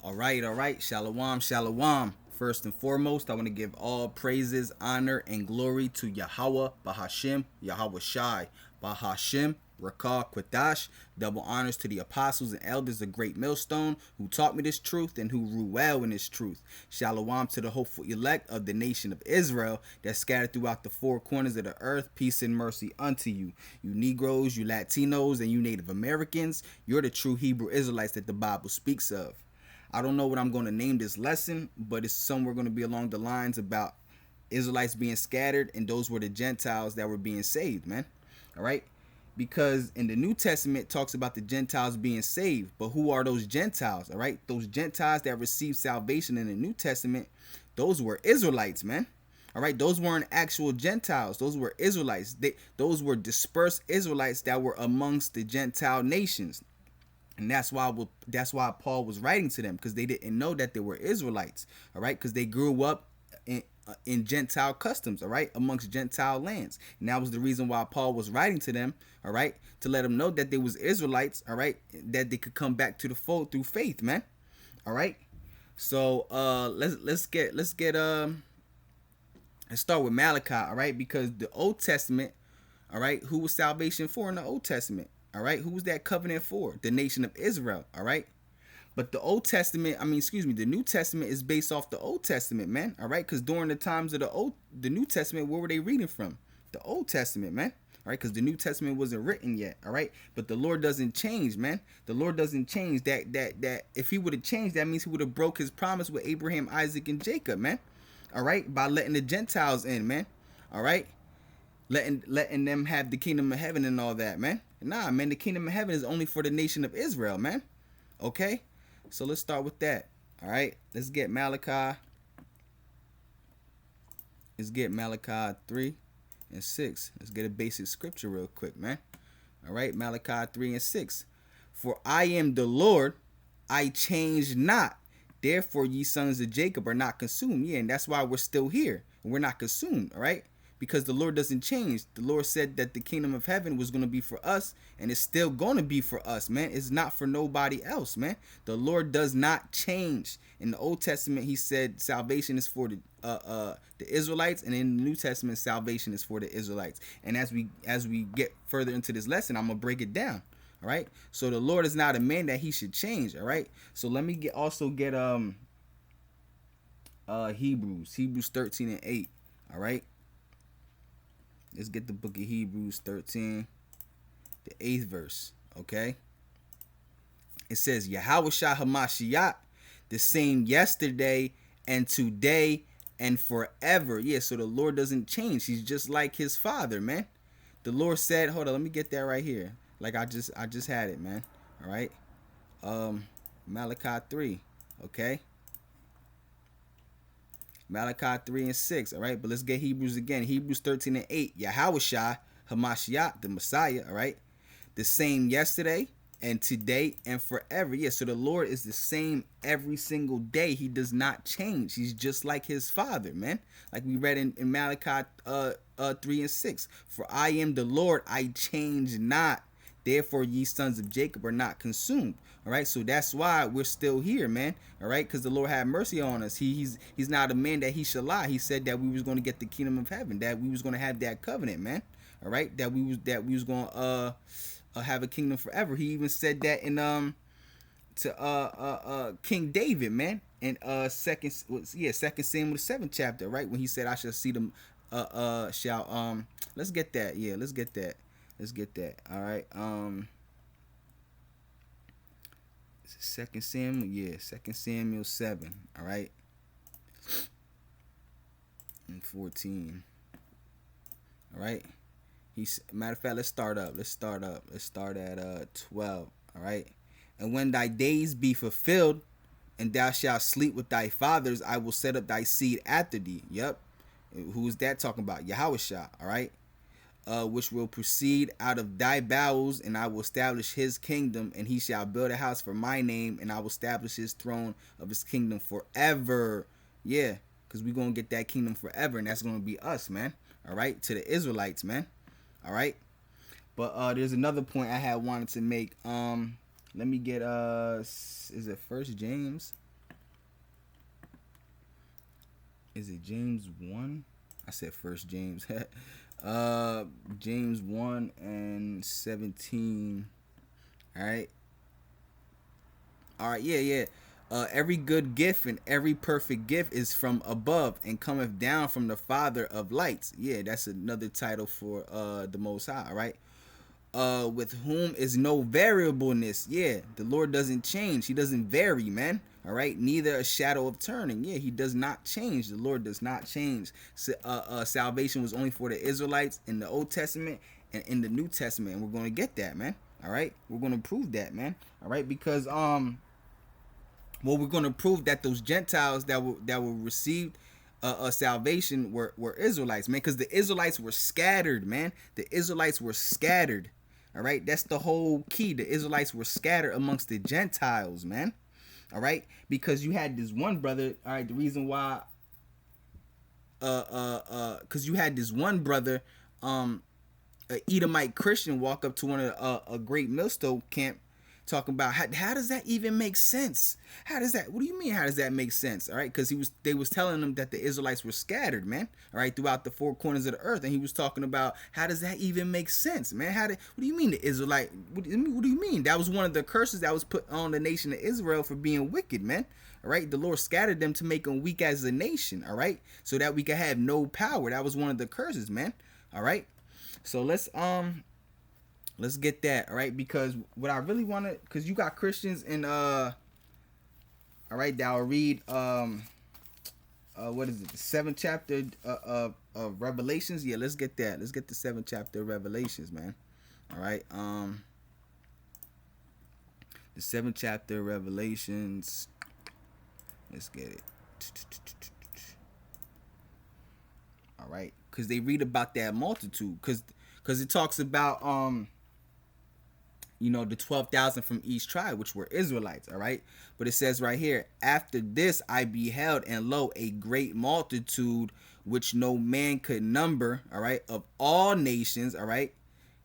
All right. Shalom, shalom. First and foremost, I want to give all praises, honor, and glory to Yahweh, Bahashim, Yahweh Shai, Bahashim, Rakah, Quadash. Double honors to the apostles and elders of Great Millstone who taught me this truth and who rule well in this truth. Shalom to the hopeful elect of the nation of Israel that's scattered throughout the four corners of the earth. Peace and mercy unto you. You Negroes, you Latinos, and you Native Americans, you're the true Hebrew Israelites that the Bible speaks of. I don't know what I'm going to name this lesson, but it's somewhere going to be along the lines about Israelites being scattered, and those were the Gentiles that were being saved, man. All right? Because in the New Testament it talks about the Gentiles being saved, but who are those Gentiles? All right? Those Gentiles that received salvation in the New Testament, those were Israelites, man. All right, those weren't actual Gentiles. Those were Israelites. Those were dispersed Israelites that were amongst the Gentile nations. And that's why Paul was writing to them, because they didn't know that they were Israelites, all right, because they grew up in Gentile customs, all right, amongst Gentile lands. And that was the reason why Paul was writing to them, all right, to let them know that they was Israelites, all right, that they could come back to the fold through faith, man. All right. So let's start with Malachi, all right, because the Old Testament, all right, who was salvation for in the Old Testament? All right, who was that covenant for? The nation of Israel. All right, but the the New Testament is based off the Old Testament, man. All right, because during the times of the New Testament, where were they reading from? The Old Testament, man. All right, because the New Testament wasn't written yet. All right, but the Lord doesn't change, man. The Lord doesn't change. That if He would have changed, that means He would have broke His promise with Abraham, Isaac, and Jacob, man. All right, by letting the Gentiles in, man. All right, letting them have the kingdom of heaven and all that, man. Nah, man, the kingdom of heaven is only for the nation of Israel, man. Okay, so let's start with that. All right, let's get Malachi. Let's get Malachi 3 and 6. Let's get a basic scripture real quick, man. All right, Malachi 3 and 6. For I am the Lord, I change not. Therefore, ye sons of Jacob are not consumed. Yeah, and that's why we're still here. We're not consumed, all right? Because the Lord doesn't change. The Lord said that the kingdom of heaven was going to be for us, and it's still going to be for us, man. It's not for nobody else, man. The Lord does not change. In the Old Testament, He said salvation is for the Israelites, and in the New Testament, salvation is for the Israelites. And as we get further into this lesson, I'm gonna break it down. All right. So the Lord is not a man that He should change. All right. So let me get Hebrews 13 and 8. All right. Let's get the book of Hebrews 13, the 8th verse, okay? It says, Yahushua HaMashiach, the same yesterday and today and forever. Yeah, so the Lord doesn't change. He's just like His Father, man. The Lord said, hold on, let me get that right here. Like I just had it, man. All right? Malachi 3, okay? Malachi 3 and 6, all right? But let's get Hebrews again. Hebrews 13 and 8. Yahushua HaMashiach, the Messiah, all right? The same yesterday and today and forever. Yeah, so the Lord is the same every single day. He does not change. He's just like His Father, man. Like we read in Malachi 3 and 6. For I am the Lord, I change not. Therefore, ye sons of Jacob are not consumed. All right, so that's why we're still here, man. All right, because the Lord had mercy on us. He's not a man that He should lie. He said that we was going to get the kingdom of heaven, that we was going to have that covenant, man. All right, that we was going to have a kingdom forever. He even said that in King David, man, in Second Samuel the 7th chapter, right, when he said, I shall see them let's get that. Yeah, let's get that. All right. Second Samuel, yeah, 2 Samuel 7. All right. And 14. All right. Matter of fact, let's start at 12. All right. And when thy days be fulfilled, and thou shalt sleep with thy fathers, I will set up thy seed after thee. Yep. Who is that talking about? Yahushua. All right. Which will proceed out of thy bowels, and I will establish his kingdom, and he shall build a house for my name, and I will establish his throne of his kingdom forever. Yeah, because we're going to get that kingdom forever, and that's going to be us, man. All right, to the Israelites, man. All right. But there's another point I had wanted to make. Let me get is it First James? is it James 1? I said first James. James 1 and 17. All right. All right, yeah. Every good gift and every perfect gift is from above and cometh down from the Father of lights. Yeah, that's another title for the Most High. All right. With whom is no variableness. Yeah, the Lord doesn't change. He doesn't vary, man. All right, neither a shadow of turning. Yeah, he does not change. The Lord does not change. Salvation was only for the Israelites in the Old Testament and in the New Testament, and we're going to get that, man. All right, we're going to prove that, man. All right, because well, we're going to prove that those Gentiles that were received salvation were Israelites, man, because the Israelites were scattered, man. The Israelites were scattered. All right, that's the whole key. The Israelites were scattered amongst the Gentiles, man. All right, because you had this one brother. All right, the reason why, because you had this one brother, a Edomite Christian, walk up to one of a great millstone camp, talking about how does that even make sense? How does that? What do you mean? How does that make sense? All right, because they was telling them that the Israelites were scattered, man. All right, throughout the four corners of the earth, and he was talking about how does that even make sense, man? What do you mean the Israelite? What do you mean? That was one of the curses that was put on the nation of Israel for being wicked, man. All right, the Lord scattered them to make them weak as a nation. All right, so that we could have no power. That was one of the curses, man. All right, so let's get that, all right? Because what I really want to, because you got Christians in all right, that will read what is it, the 7th chapter of Revelations. Yeah, let's get that. Let's get the 7th chapter of Revelations, man. All right, the 7th chapter of Revelations. Let's get it. All right, because they read about that multitude, because it talks about the 12,000 from each tribe, which were Israelites, all right? But it says right here, after this I beheld, and lo, a great multitude, which no man could number, all right, of all nations, all right?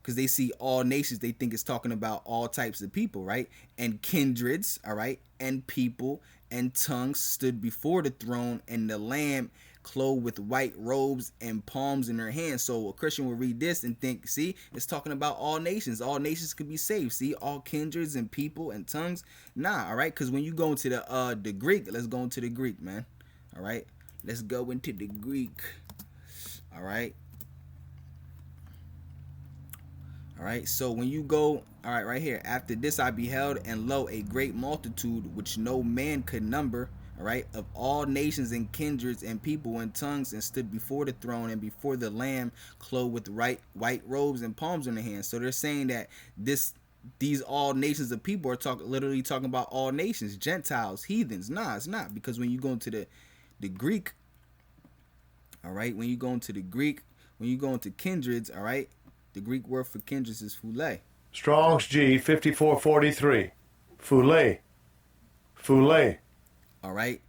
Because they see all nations, they think it's talking about all types of people, right? And kindreds, all right? And people and tongues stood before the throne, and the Lamb clothed with white robes and palms in their hands. So a Christian will read this and think, see, it's talking about all nations. All nations could be saved. See, all kindreds and people and tongues. Nah, all right, because when you go into the Greek, let's go into the Greek, man. All right, let's go into the Greek. All right. All right, so when you go, all right, right here, after this I beheld, and lo, a great multitude, which no man could number, all right, of all nations and kindreds and people and tongues, and stood before the throne and before the Lamb, clothed with white robes and palms in their hands. So they're saying that these all nations of people are literally talking about all nations, Gentiles, heathens. Nah, it's not, because when you go into the Greek, all right, when you go into the Greek, when you go into kindreds, all right, the Greek word for kindreds is phule. Strong's G 5443. Phule. All right.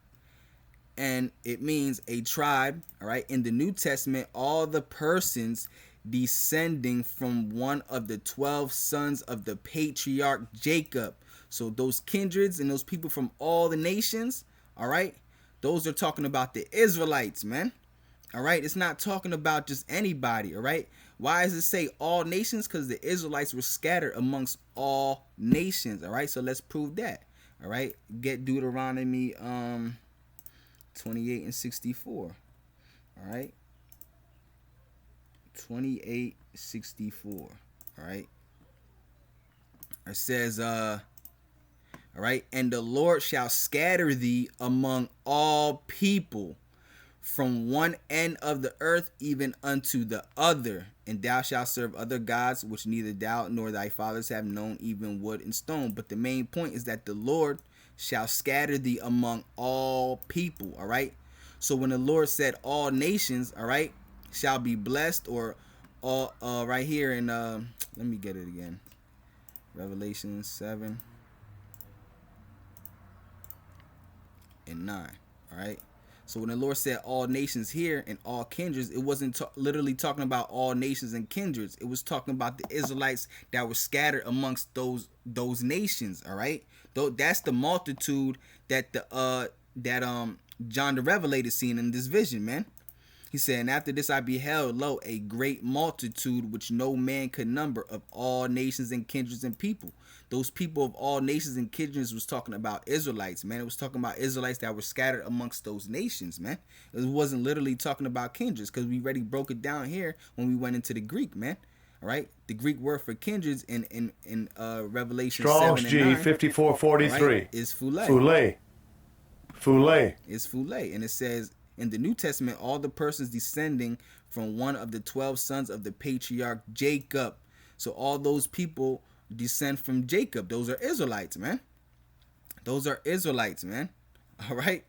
And it means a tribe. All right. In the New Testament, all the persons descending from one of the 12 sons of the patriarch Jacob. So those kindreds and those people from all the nations, all right, those are talking about the Israelites, man. All right, it's not talking about just anybody. All right, why does it say all nations? Because the Israelites were scattered amongst all nations. All right, so let's prove that. All right, get Deuteronomy 28 and 64. All right, 28:64. All right, it says all right, and the Lord shall scatter thee among all people, from one end of the earth even unto the other, and thou shalt serve other gods, which neither thou nor thy fathers have known, even wood and stone. But the main point is that the Lord shall scatter thee among all people. All right, so when the Lord said all nations, all right, shall be blessed, or all right here in let me get it again, Revelation 7 and 9. All right, so when the Lord said all nations here and all kindreds, it wasn't literally talking about all nations and kindreds. It was talking about the Israelites that were scattered amongst those nations. All right, though that's the multitude that John the Revelator seen in this vision, man. He said, and after this I beheld, lo, a great multitude which no man could number, of all nations and kindreds and people. Those people of all nations and kindreds was talking about Israelites, man. It was talking about Israelites that were scattered amongst those nations, man. It wasn't literally talking about kindreds, because we already broke it down here when we went into the Greek, man. All right, the Greek word for kindreds in Revelation Strong's 7 and G 9, 5443. right, is phule. Phule. Is phule, and it says in the New Testament, all the persons descending from one of the 12 sons of the patriarch Jacob. So all those people descend from Jacob. Those are Israelites, man. Those are Israelites, man. All right.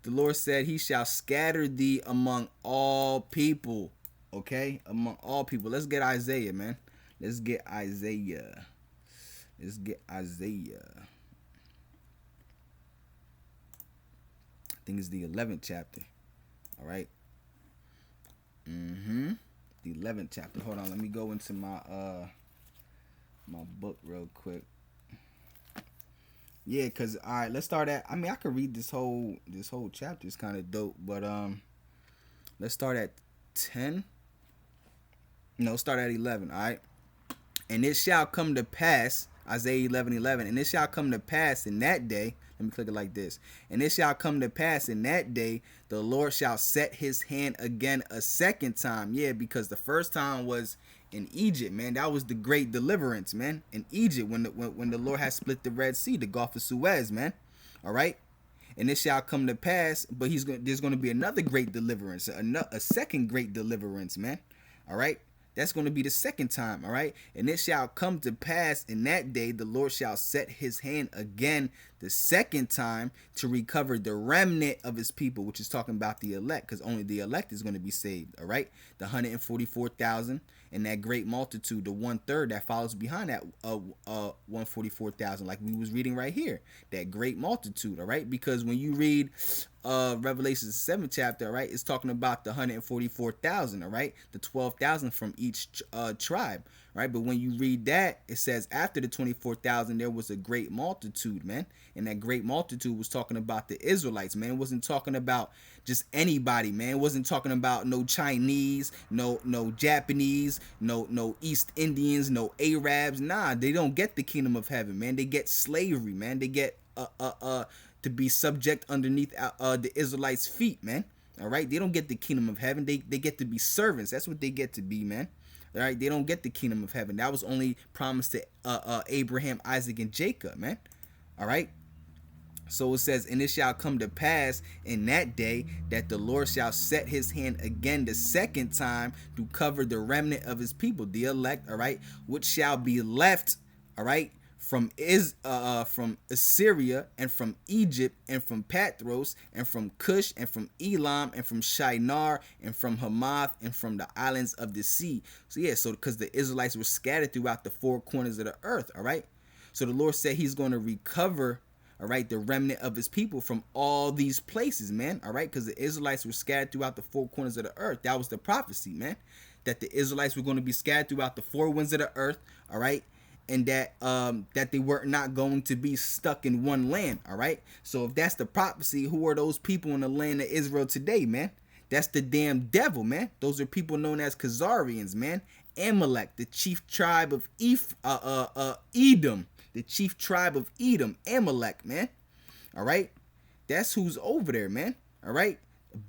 The Lord said, he shall scatter thee among all people. Okay, among all people. Let's get Isaiah, man. Let's get Isaiah. Let's get Isaiah. I think it's the 11th chapter. All right. The 11th chapter. Hold on. Let me go into my my book real quick. Yeah, cause all right. Let's start at. I mean, I could read this whole chapter. It's kind of dope, but let's start at 10. No, start at 11. All right. And it shall come to pass, Isaiah 11:11, and it shall come to pass in that day. Let me click it like this. And it shall come to pass in that day, the Lord shall set his hand again a second time. Yeah, because the first time was in Egypt, man. That was the great deliverance, man. In Egypt, when the Lord had split the Red Sea, the Gulf of Suez, man. All right. And it shall come to pass, but there's going to be another great deliverance, a second great deliverance, man. All right. That's going to be the second time, all right? And it shall come to pass in that day, the Lord shall set his hand again the second time to recover the remnant of his people, which is talking about the elect, because only the elect is going to be saved, all right? The 144,000 and that great multitude, the 1/3 that follows behind that 144,000, like we was reading right here, that great multitude, all right? Because when you read Revelation 7th chapter, all right, it's talking about the 144,000, all right, the 12,000 from each tribe, right? But when you read that, it says after the 24,000 there was a great multitude, man, and that great multitude was talking about the Israelites, man. It wasn't talking about just anybody, man. It wasn't talking about no Chinese, no Japanese, no East Indians, no Arabs. Nah, they don't get the kingdom of heaven, man. They get slavery, man. They get to be subject underneath the Israelites' feet, man. All right, they don't get the kingdom of heaven. They get to be servants. That's what they get to be, man. All right, they don't get the kingdom of heaven. That was only promised to Abraham, Isaac, and Jacob, man. All right. So it says, and it shall come to pass in that day that the Lord shall set his hand again the second time to cover the remnant of his people, the elect, all right, which shall be left, all right, from Assyria and from Egypt and from Patros and from Cush and from Elam and from Shinar and from Hamath and from the islands of the sea. So yeah, so because the Israelites were scattered throughout the four corners of the earth, all right. So the Lord said he's going to recover, all right, the remnant of his people from all these places, man. All right, because the Israelites were scattered throughout the four corners of the earth. That was the prophecy, man, that the Israelites were going to be scattered throughout the four winds of the earth, all right, and that they were not going to be stuck in one land, all right. So if that's the prophecy, who are those people in the land of Israel today, man? That's the damn devil, man. Those are people known as Khazarians, man. Amalek, the chief tribe of Edom. The chief tribe of Edom, Amalek, man. All right. That's who's over there, man. All right.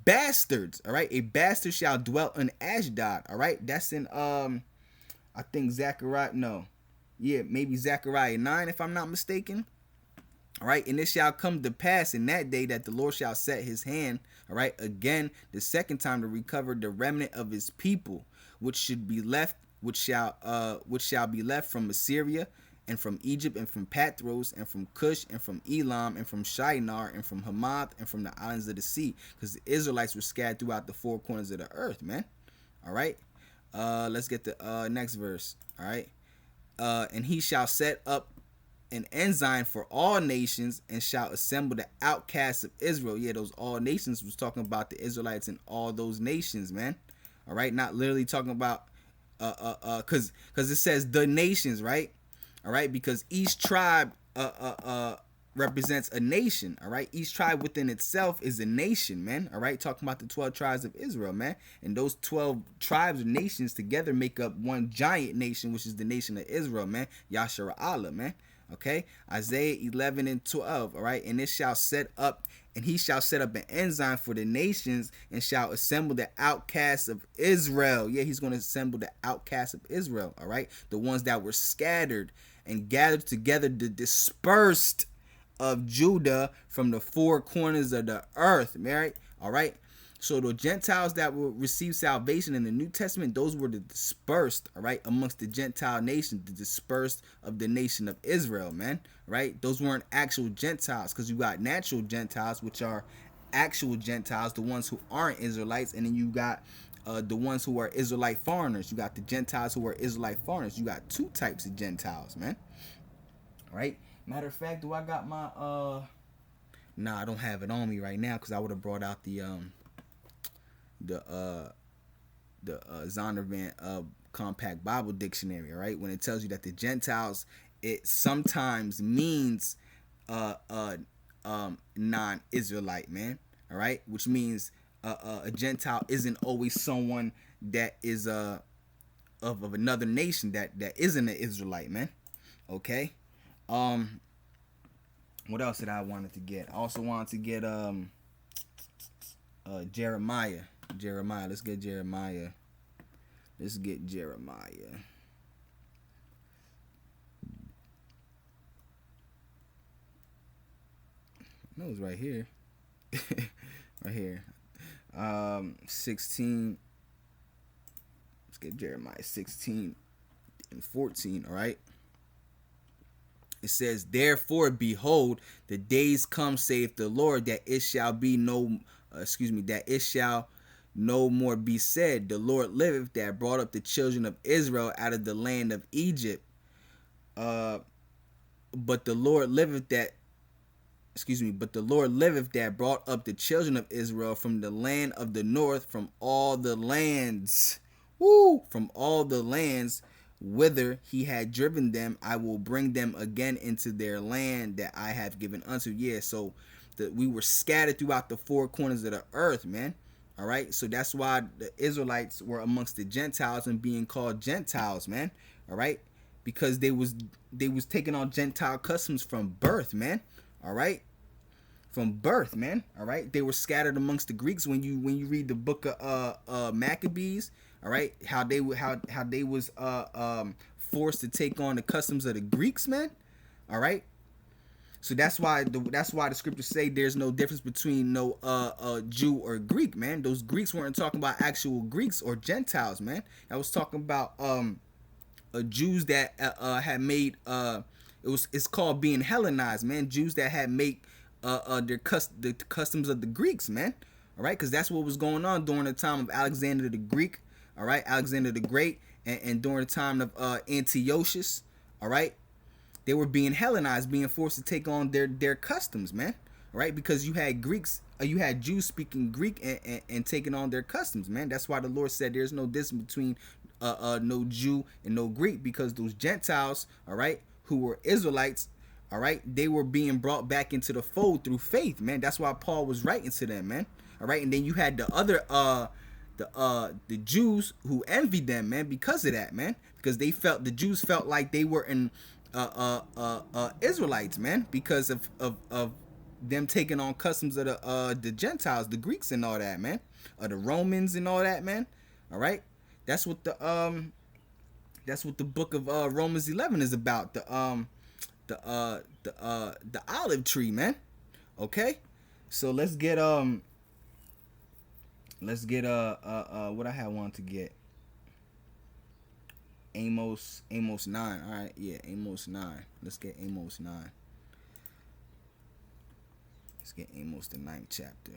Bastards. All right. A bastard shall dwell in Ashdod. All right. That's in, I think Zechariah. No. Yeah, maybe Zechariah 9, if I'm not mistaken. All right. And it shall come to pass in that day that the Lord shall set his hand, all right, again, the second time to recover the remnant of his people, which should be left, which shall be left from Assyria, and from Egypt, and from Patros, and from Cush, and from Elam, and from Shinar, and from Hamath, and from the islands of the sea. Because the Israelites were scattered throughout the four corners of the earth, man. All right. Let's get the next verse. All right. And he shall set up an ensign for all nations, and shall assemble the outcasts of Israel. Yeah, those all nations was talking about the Israelites and all those nations, man. All right. Not literally talking about, because it says the nations, right? All right, because each tribe represents a nation, all right? Each tribe within itself is a nation, man, all right? Talking about the 12 tribes of Israel, man. And those 12 tribes or nations together make up one giant nation, which is the nation of Israel, man. Yashar Allah, man. Okay? Isaiah 11 and 12, all right? And it shall set up, and he shall set up an ensign for the nations and shall assemble the outcasts of Israel. Yeah, he's going to assemble the outcasts of Israel, all right? The ones that were scattered and gathered together, the dispersed of Judah from the four corners of the earth, right? All right. So the Gentiles that will receive salvation in the New Testament, those were the dispersed, all right, amongst the Gentile nations, the dispersed of the nation of Israel, man, right? Those weren't actual Gentiles, because you got natural Gentiles, which are actual Gentiles, the ones who aren't Israelites, and then you got the ones who are Israelite foreigners. You got the Gentiles who are Israelite foreigners. You got two types of Gentiles, man. Right? Matter of fact, do I got my Nah, I don't have it on me right now because I would have brought out the Zondervan Compact Bible Dictionary, right? When it tells you that the Gentiles, it sometimes means non-Israelite, man. All right, which means a Gentile isn't always someone that is of another nation that isn't an Israelite, man. Okay. What else did I wanted to get? I also wanted to get Jeremiah. Let's get Jeremiah. No, it's right here. Right here. 16. Let's get Jeremiah 16 and 14, all right? It says, therefore, behold, the days come, saith the Lord, that it shall be that it shall no more be said, the Lord liveth, that brought up the children of Israel out of the land of Egypt. But the Lord liveth that brought up the children of Israel from the land of the north, from all the lands, from all the lands whither he had driven them. I will bring them again into their land that I have given unto. Yeah, so we were scattered throughout the four corners of the earth, man. All right, so that's why the Israelites were amongst the Gentiles and being called Gentiles, man. All right, because they was taking on Gentile customs from birth, man. All right, from birth, man. All right, they were scattered amongst the Greeks. When you read the book of Maccabees, all right, how they was forced to take on the customs of the Greeks, man. All right, so that's why the scriptures say there's no difference between no Jew or Greek, man. Those Greeks weren't talking about actual Greeks or Gentiles, man. I was talking about Jews that had made it's called being Hellenized, man. Jews that had made the customs of the Greeks, man. All right, because that's what was going on during the time of Alexander the Greek. All right, Alexander the Great, and during the time of Antiochus. All right, they were being Hellenized, being forced to take on their customs, man. All right, because you had Jews speaking Greek and taking on their customs, man. That's why the Lord said there's no difference between no Jew and no Greek, because those Gentiles, all right, who were Israelites, all right, they were being brought back into the fold through faith, man. That's why Paul was writing to them, man. All right, and then you had the other the Jews who envied them, man, because of that, man, because the Jews felt like they were in Israelites, man, because of them taking on customs of the Gentiles, the Greeks and all that, man, the Romans and all that, man. All right, that's what the book of Romans 11 is about, the olive tree, man. Okay, so let's get what I had wanted to get. Amos 9. All right, yeah, Amos 9. Let's get Amos 9. Let's get Amos the 9th chapter.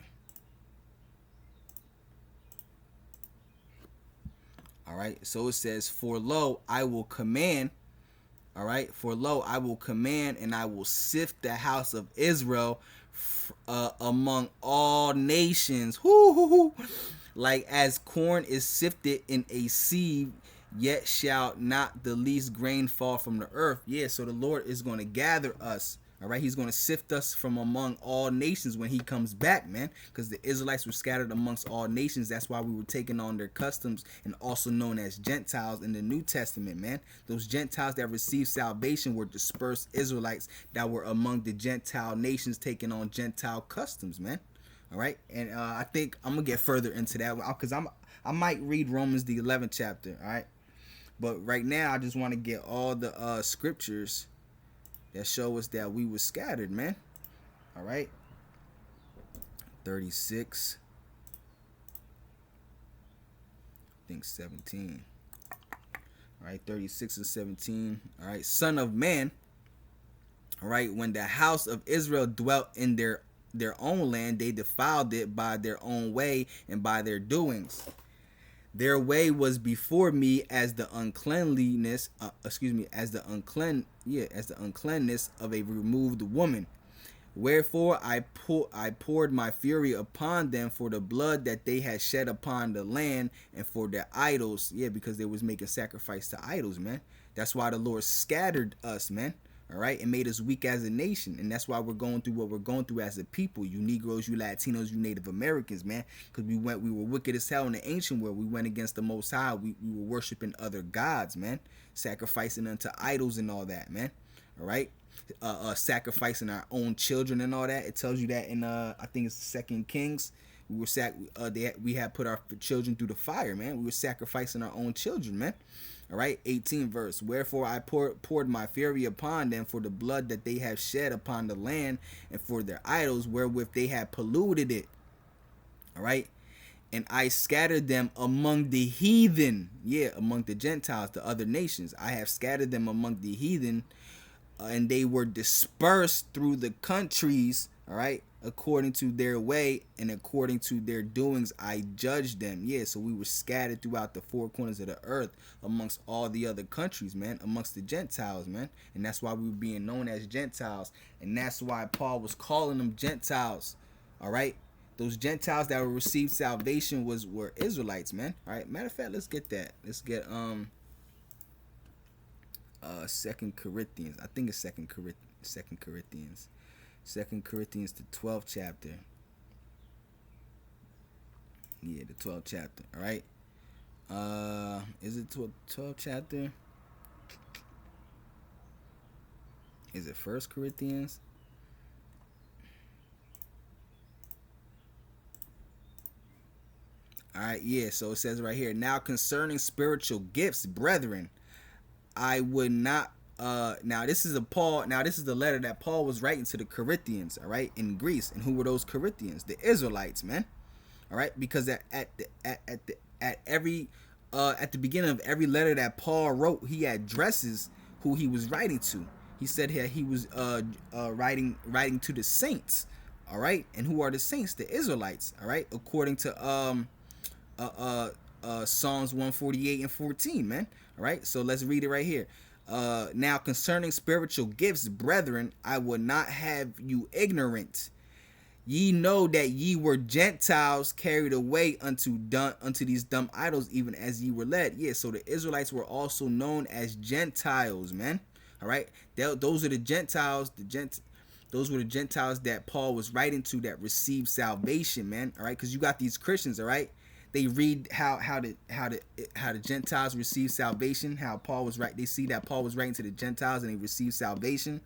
All right, so it says, for lo, I will command. All right, for lo, I will command, and I will sift the house of Israel among all nations, like as corn is sifted in a sieve, yet shall not the least grain fall from the earth. Yeah, so the Lord is going to gather us, All right, he's going to sift us from among all nations when he comes back, man, because the Israelites were scattered amongst all nations. That's why we were taking on their customs, and also known as Gentiles in the New Testament, man. Those Gentiles that received salvation were dispersed Israelites that were among the Gentile nations taking on Gentile customs, man. All right, and I think I'm gonna get further into that because I might read Romans the 11th chapter. All right, but right now I just want to get all the scriptures that show us that we were scattered, man. All right, 36, I think 17. All right, 36 and 17. All right, son of man. All right, when the house of Israel dwelt in their own land, they defiled it by their own way and by their doings. Their way was before me as the uncleanliness, as the uncleanness of a removed woman. Wherefore I poured my fury upon them for the blood that they had shed upon the land and for their idols. Yeah, because they was making sacrifice to idols, man. That's why the Lord scattered us, man. All right, and made us weak as a nation, and that's why we're going through what we're going through as a people. You Negroes, you Latinos, you Native Americans, man, because we were wicked as hell in the ancient world. We went against the Most High. We were worshiping other gods, man, sacrificing unto idols and all that, man. All right, sacrificing our own children and all that. It tells you that in I think it's Second Kings. We were we had put our children through the fire, man. We were sacrificing our own children, man. All right, 18 verse. Wherefore I poured my fury upon them for the blood that they have shed upon the land and for their idols wherewith they had polluted it. All right, and I scattered them among the heathen. Yeah, among the Gentiles, the other nations. I have scattered them among the heathen, and they were dispersed through the countries. All right, according to their way and according to their doings I judged them. Yeah, so we were scattered throughout the four corners of the earth amongst all the other countries, man, amongst the Gentiles, man. And that's why we were being known as Gentiles, and that's why Paul was calling them Gentiles. All right, those Gentiles that received salvation were Israelites, man. All right, matter of fact, let's get that. Let's get Second Corinthians. I think it's Second Corinthians. Second Corinthians, the 12th chapter. Yeah, the 12th chapter. All right. Is it 12th chapter? Is it First Corinthians? All right. Yeah. So it says right here. Now concerning spiritual gifts, brethren, I would not. Now this is the letter that Paul was writing to the Corinthians, all right, in Greece. And who were those Corinthians? The Israelites, man. All right, because at the beginning of every letter that Paul wrote, he addresses who he was writing to. He said here he was writing to the saints, all right. And who are the saints? The Israelites, all right, according to Psalms 148 and 14, man. All right, so let's read it right here. Now concerning spiritual gifts, brethren, I would not have you ignorant. Ye know that ye were Gentiles carried away unto these dumb idols, even as ye were led. Yeah, so the Israelites were also known as Gentiles, man. All right, those are the Gentiles. Those were the Gentiles that Paul was writing to that received salvation, man. All right, because you got these Christians, all right. They read how the Gentiles receive salvation. How Paul was They see that Paul was writing to the Gentiles and they received salvation,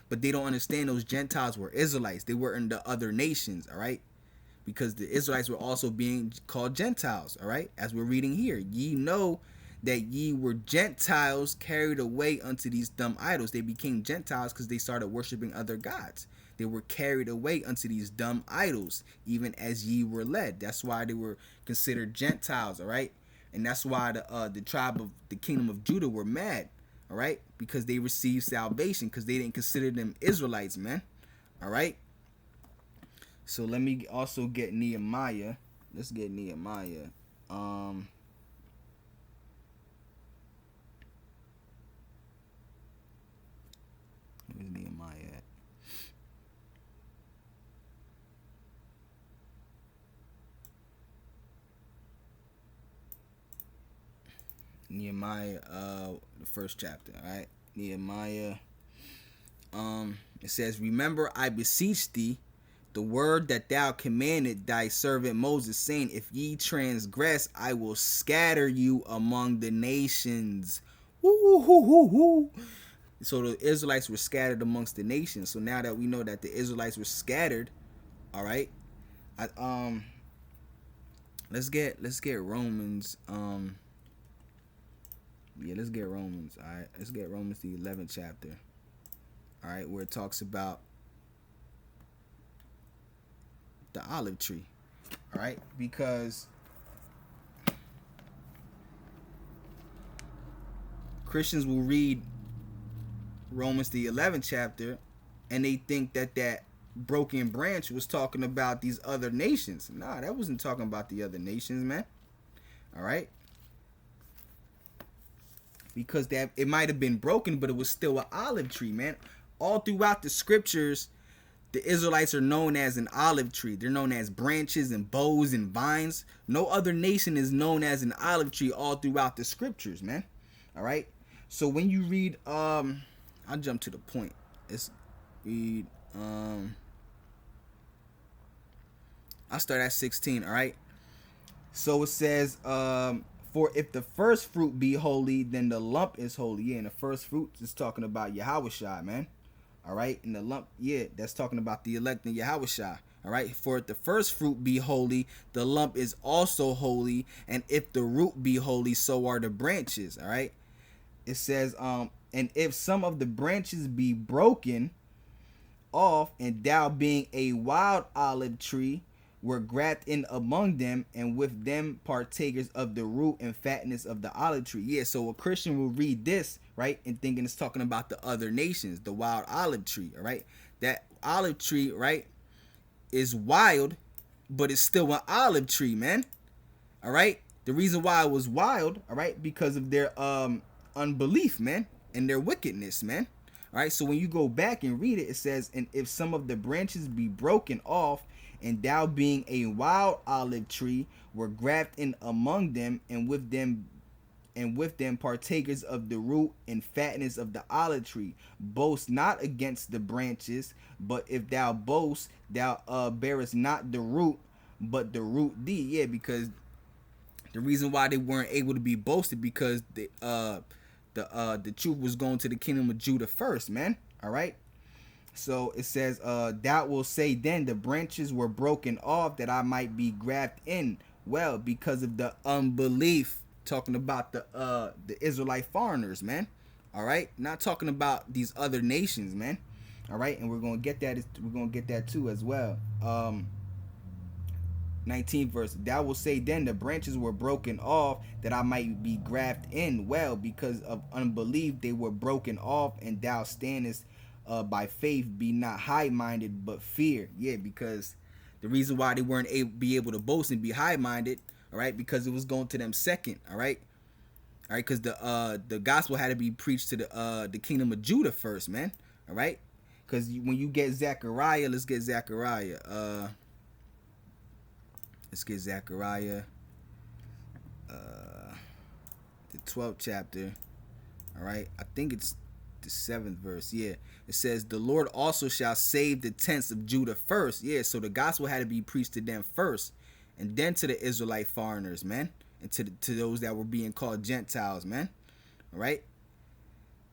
but they don't understand those Gentiles were Israelites. They were in the other nations, all right, because the Israelites were also being called Gentiles, all right. As we're reading here, ye know that ye were Gentiles carried away unto these dumb idols. They became Gentiles because they started worshiping other gods. They were carried away unto these dumb idols, even as ye were led. That's why they were considered Gentiles, all right? And that's why the tribe of the kingdom of Judah were mad, all right? Because they received salvation, because they didn't consider them Israelites, man, all right? So let me also get Nehemiah. Let's get Nehemiah. Where's Nehemiah at? Nehemiah, the first chapter, all right? Nehemiah It says, remember, I beseech thee, the word that thou commanded thy servant Moses, saying, if ye transgress, I will scatter you among the nations. Woo, hoo, hoo, hoo. So the Israelites were scattered amongst the nations. So now that we know that the Israelites were scattered, all right, let's get Romans. Let's get Romans. All right, let's get Romans the 11th chapter. All right, where it talks about the olive tree. All right, because Christians will read Romans the 11th chapter and they think that broken branch was talking about these other nations. Nah, that wasn't talking about the other nations, man. All right, because that it might have been broken, but it was still an olive tree, man. All throughout the scriptures, the Israelites are known as an olive tree. They're known as branches and boughs and vines. No other nation is known as an olive tree all throughout the scriptures, man. All right. So when you read, I'll jump to the point. Let's read, I'll start at 16. All right. So it says, for if the first fruit be holy, then the lump is holy. Yeah, and the first fruit is talking about Yahushua, man. All right, and the lump, yeah, that's talking about the elect in Yahushua. All right, for if the first fruit be holy, the lump is also holy, and if the root be holy, so are the branches. All right, it says, and if some of the branches be broken off, and thou being a wild olive tree were grafted in among them, and with them partakers of the root and fatness of the olive tree. Yeah, so a Christian will read this, right, and thinking it's talking about the other nations, the wild olive tree, all right? That olive tree, right, is wild, but it's still an olive tree, man. All right? The reason why it was wild, all right, because of their unbelief, man, and their wickedness, man. All right, so when you go back and read it, it says, and if some of the branches be broken off, and thou being a wild olive tree were grafted in among them, and with them partakers of the root and fatness of the olive tree. Boast not against the branches, but if thou boast, thou bearest not the root, but the root thee. Yeah, because the reason why they weren't able to be boasted, because the truth was going to the kingdom of Judah first, man. All right. So it says, thou will say then the branches were broken off that I might be grafted in. Well, because of the unbelief. Talking about the Israelite foreigners, man. All right, not talking about these other nations, man. All right, and we're gonna get that. We're gonna get that too as well. 19th verse. Thou will say then the branches were broken off that I might be grafted in. Well, because of unbelief they were broken off, and thou standest by faith. Be not high-minded, but fear. Yeah, because the reason why they weren't able to boast and be high-minded, all right, because it was going to them second, all right, because the gospel had to be preached to the kingdom of Judah first, man, all right, because when you get Zechariah, let's get Zechariah, the 12th chapter, all right, I think it's the 7th verse. Yeah, it says the Lord also shall save the tents of Judah first. Yeah, so the gospel had to be preached to them first, and then to the Israelite foreigners, man, and to those that were being called Gentiles, man. All right,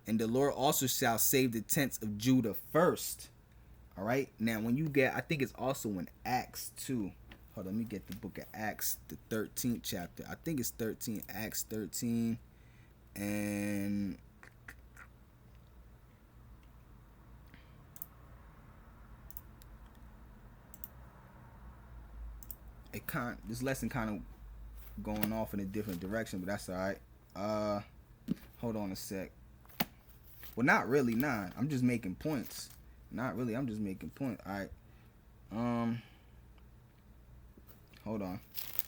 and the Lord also shall save the tents of Judah first. All right, now when you get, I think it's also in Acts 2. Hold on, let me get the book of Acts, the 13th chapter. I think it's 13, Acts 13, and this lesson kind of going off in a different direction, but that's all right. Hold on a sec. Well, not really, nah. I'm just making points. Not really, I'm just making points. All right. Hold on.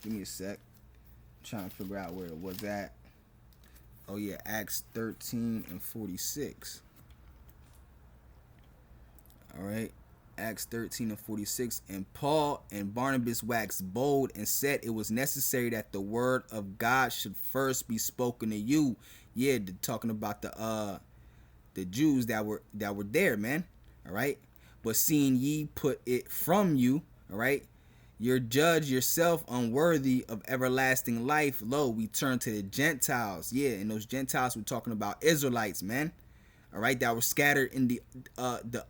Give me a sec. I'm trying to figure out where it was at. Oh yeah, Acts 13 and 46. All right. Acts 13 and 46. And Paul and Barnabas waxed bold and said it was necessary that the word of God should first be spoken to you. Yeah, talking about the the Jews that were there, man. All right. But seeing ye put it from you, all right, your judge yourself unworthy of everlasting life. Lo, we turn to the Gentiles. Yeah, and those Gentiles, we're talking about Israelites, man. All right, that were scattered in the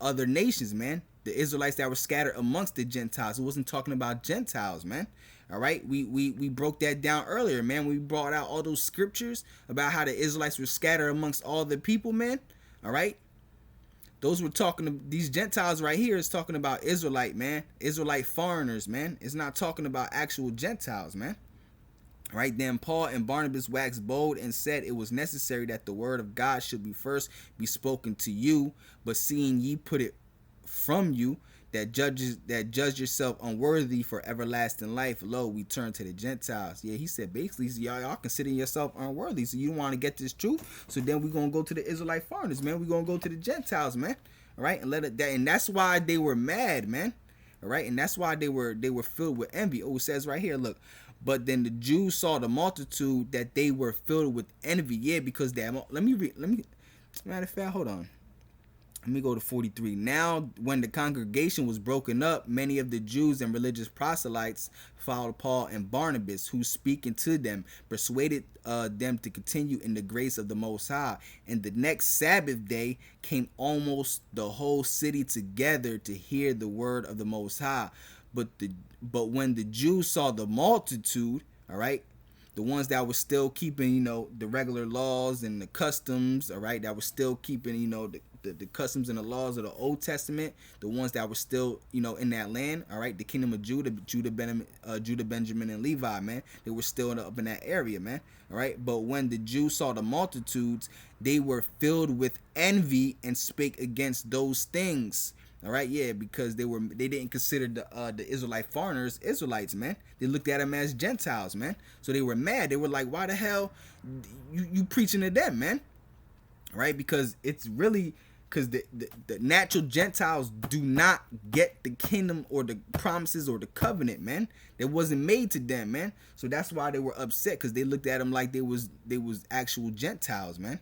other nations, man. The Israelites that were scattered amongst the Gentiles. It wasn't talking about Gentiles, man. All right, we broke that down earlier, man. We brought out all those scriptures about how the Israelites were scattered amongst all the people, man. All right, those were talking to these Gentiles right here is talking about Israelite, man. Israelite foreigners, man. It's not talking about actual Gentiles, man. Right, then Paul and Barnabas waxed bold and said it was necessary that the word of God should be first be spoken to you, but seeing ye put it from you, that judge yourself unworthy for everlasting life, lo, we turn to the Gentiles. Yeah, he said basically, y'all consider yourself unworthy, so you don't want to get this truth. So then we're gonna go to the Israelite foreigners, man. We're gonna go to the Gentiles, man. All right, and let it that, and that's why they were mad, man. All right, and that's why they were filled with envy. Oh, it says right here, look. But then the Jews saw the multitude that they were filled with envy. Yeah, because that. Let me read. Matter of fact, hold on. Let me go to 43. Now, when the congregation was broken up, many of the Jews and religious proselytes followed Paul and Barnabas, who, speaking to them, persuaded them to continue in the grace of the Most High. And the next Sabbath day came almost the whole city together to hear the word of the Most High. But when the Jews saw the multitude, all right, the ones that were still keeping, the regular laws and the customs, all right, that were still keeping, the customs and the laws of the Old Testament, the ones that were still, in that land, all right, the kingdom of Judah, Benjamin, and Levi, man, they were still up in that area, man, all right. But when the Jews saw the multitudes, they were filled with envy and spake against those things. All right, yeah, because they didn't consider the Israelite foreigners Israelites, man. They looked at them as Gentiles, man. So they were mad. They were like, why the hell you preaching to them, man? All right, because it's really because the natural Gentiles do not get the kingdom or the promises or the covenant, man. That wasn't made to them, man. So that's why they were upset, because they looked at them like they was actual Gentiles, man.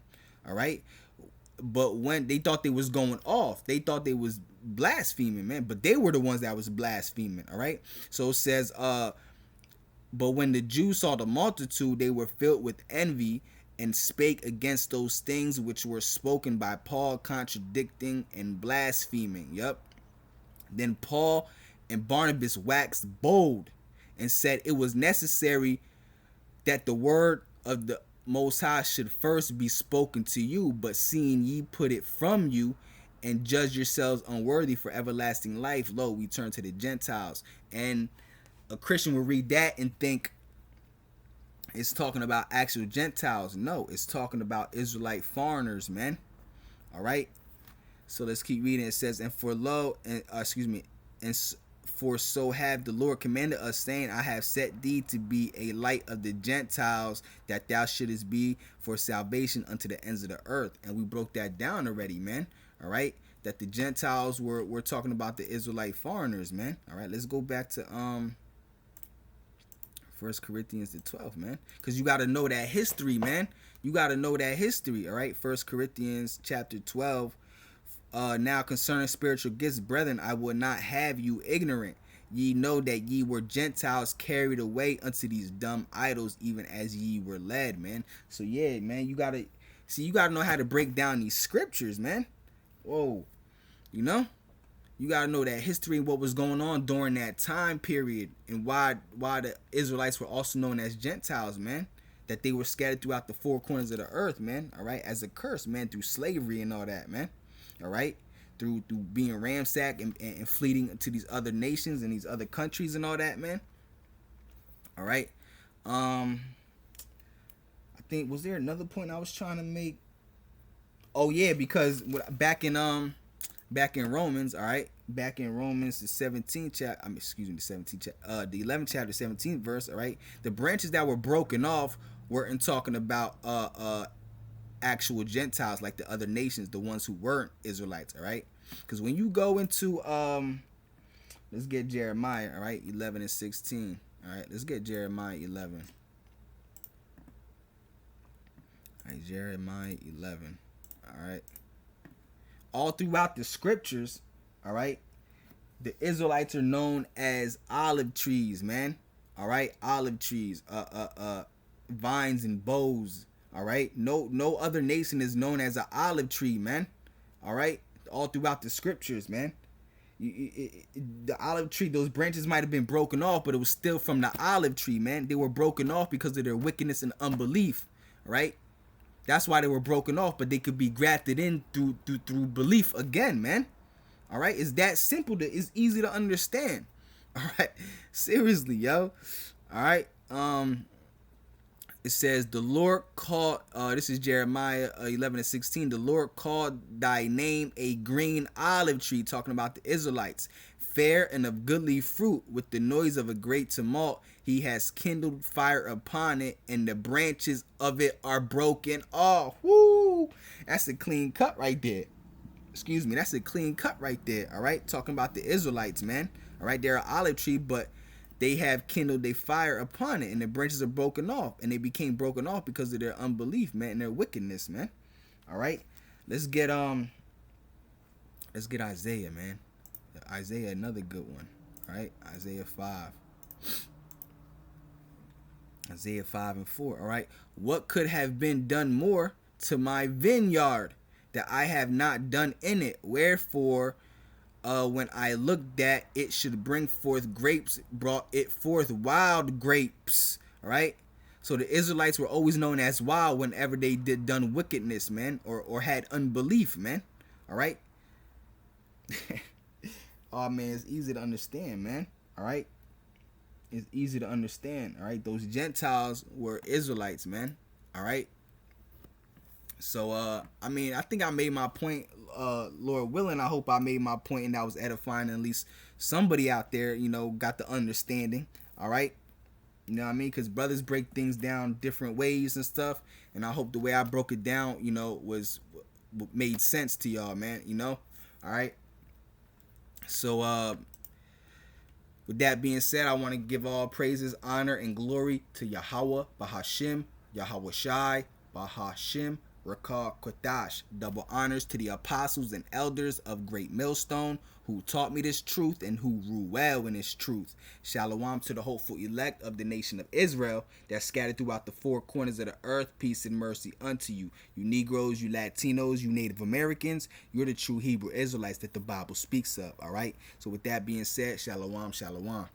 All right. But when they thought they was going off, they thought they was blaspheming, man. But they were the ones that was blaspheming. All right. So it says, but when the Jews saw the multitude, they were filled with envy and spake against those things which were spoken by Paul, contradicting and blaspheming. Yep. Then Paul and Barnabas waxed bold and said it was necessary that the word of the Most High should first be spoken to you, but seeing ye put it from you and judge yourselves unworthy for everlasting life, lo, we turn to the Gentiles. And a Christian will read that and think it's talking about actual Gentiles. No, it's talking about Israelite foreigners, man. All right. So let's keep reading. It says, and for lo, and for so have the Lord commanded us, saying, I have set thee to be a light of the Gentiles, that thou shouldest be for salvation unto the ends of the earth. And we broke that down already, man. All right, that the Gentiles we're talking about the Israelite foreigners, man. All right, let's go back to 1 Corinthians the 12th, man, because you got to know that history, man. You got to know that history. All right, 1 Corinthians chapter 12. Now concerning spiritual gifts, brethren, I will not have you ignorant. Ye know that ye were Gentiles carried away unto these dumb idols, even as ye were led, man. So yeah, man, you gotta know how to break down these scriptures, man. Whoa, you gotta know that history and what was going on during that time period, and why the Israelites were also known as Gentiles, man. That they were scattered throughout the four corners of the earth, man. All right, as a curse, man, through slavery and all that, man. All right, through being ransacked and fleeing to these other nations and these other countries and all that, man. All right. I think, was there another point I was trying to make? Oh yeah, because back in Romans, all right, back in Romans the 17th chapter, the 11th chapter, 17th verse, all right, the branches that were broken off weren't talking about actual Gentiles like the other nations, the ones who weren't Israelites, all right? Because when you go into let's get Jeremiah, all right, 11 and 16. All right, let's get Jeremiah 11. All right, Jeremiah 11. All right. all throughout the scriptures, all right, the Israelites are known as olive trees, man. All right, olive trees, vines and bows. All right, no other nation is known as an olive tree, man. All right, all throughout the scriptures, man. The olive tree, those branches might have been broken off, but it was still from the olive tree, man. They were broken off because of their wickedness and unbelief, right? That's why they were broken off, but they could be grafted in through belief again, man. All right, it's that simple. It's easy to understand. All right, seriously, yo. All right. It says the Lord called. This is Jeremiah 11:16. The Lord called thy name a green olive tree, talking about the Israelites, fair and of goodly fruit. With the noise of a great tumult, he has kindled fire upon it, and the branches of it are broken off. Woo! That's a clean cut right there. Excuse me, that's a clean cut right there. All right, talking about the Israelites, man. All right, they're an olive tree, but they have kindled a fire upon it, and the branches are broken off, and they became broken off because of their unbelief, man, and their wickedness, man. All right, let's get Isaiah, man. Isaiah, another good one. All right, Isaiah 5. Isaiah 5 and 4. All right, what could have been done more to my vineyard that I have not done in it? Wherefore, when I looked that it should bring forth grapes, brought it forth wild grapes. All right. So the Israelites were always known as wild whenever they did done wickedness, man, or had unbelief, man. All right. Oh man, it's easy to understand, man. All right. It's easy to understand. All right. Those Gentiles were Israelites, man. All right. So I mean, I think I made my point. Lord willing, I hope I made my point and that was edifying. At least somebody out there, got the understanding. All right, you know what I mean? Because brothers break things down different ways and stuff, and I hope the way I broke it down, was made sense to y'all, man. All right. So with that being said, I want to give all praises, honor, and glory to Yahweh, Bahashim, Yahweh Shai, Bahashim, Rakah Kodash. Double honors to the apostles and elders of Great Millstone who taught me this truth and who rule well in this truth. Shalom to the hopeful elect of the nation of Israel that's scattered throughout the four corners of the earth. Peace and mercy unto you. You Negroes, you Latinos, you Native Americans, you're the true Hebrew Israelites that the Bible speaks of. All right. So with that being said, shalom, shalom.